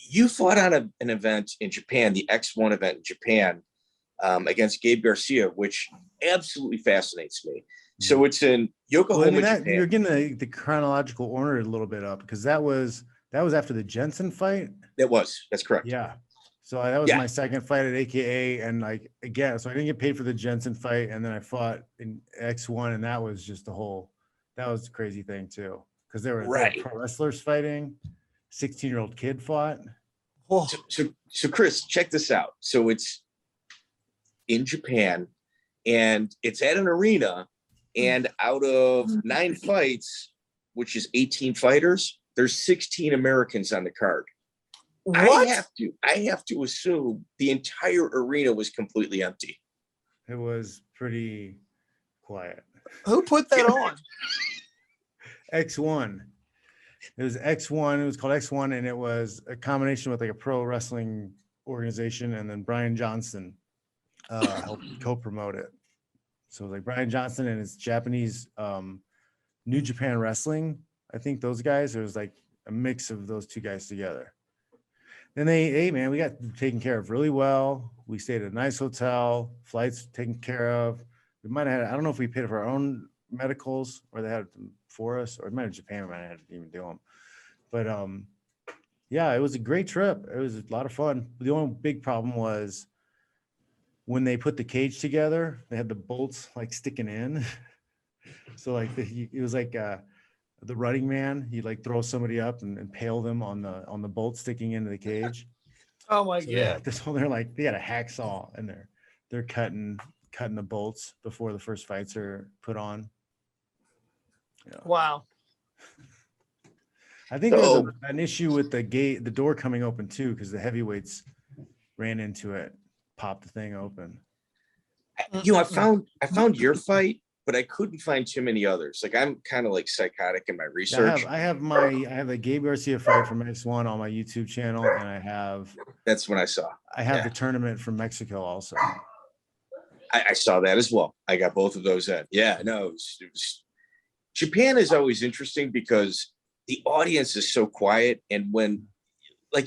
You fought on an event in Japan, the X-1 event in Japan, against Gabe Garcia, which absolutely fascinates me. So it's in Yokohama, Japan. You're getting the chronological order a little bit up, because that was after the Jensen fight. That's correct. Yeah. So that was my second fight at AKA, and like again, so I didn't get paid for the Jensen fight, and then I fought in X1, and that was just that was a crazy thing too, because there were pro wrestlers fighting, 16-year-old kid fought. So Chris, check this out. So it's in Japan, and it's at an arena, and out of 9 fights, which is 18 fighters, there's 16 Americans on the card. What? I have to assume the entire arena was completely empty. It was pretty quiet. Who put that on? X1. It was X1. It was called X1, and it was a combination with like a pro wrestling organization, and then Brian Johnston helped co-promote it. So like Brian Johnston and his Japanese New Japan Wrestling, I think those guys, it was like a mix of those two guys together. Then we got taken care of really well. We stayed at a nice hotel, flights taken care of. We might have had, I don't know if we paid for our own medicals or they had them for us, or it might have Japan, we might have had to even do them. But yeah, it was a great trip. It was a lot of fun. The only big problem was when they put the cage together, they had the bolts like sticking in. So like it was like the running man, he'd like throw somebody up and impale them on the bolt sticking into the cage. Oh my God. So they're like, they had a hacksaw and they're cutting the bolts before the first fights are put on. Yeah. Wow. I think there's an issue with the door coming open too, because the heavyweights ran into it, popped the thing open. I found your fight, but I couldn't find too many others. Like I'm kind of like psychotic in my research. I have the Gabe Garcia fight from X1 on my YouTube channel, and that's when I saw. I have the tournament from Mexico also. I saw that as well. I got both of those in. Yeah, no, it was Japan is always interesting because the audience is so quiet, and when like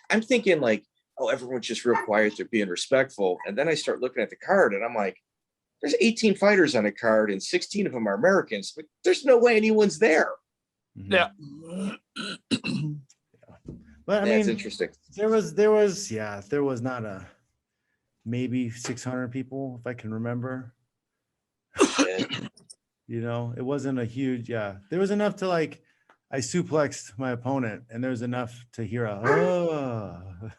I'm thinking like, oh, everyone's just real quiet, they're being respectful, and then I start looking at the card, and I'm like, there's 18 fighters on a card and 16 of them are Americans. But there's no way anyone's there. Yeah. But I mean, that's interesting. There was not maybe 600 people, if I can remember. It wasn't a huge, there was enough to like, I suplexed my opponent, and there was enough to hear a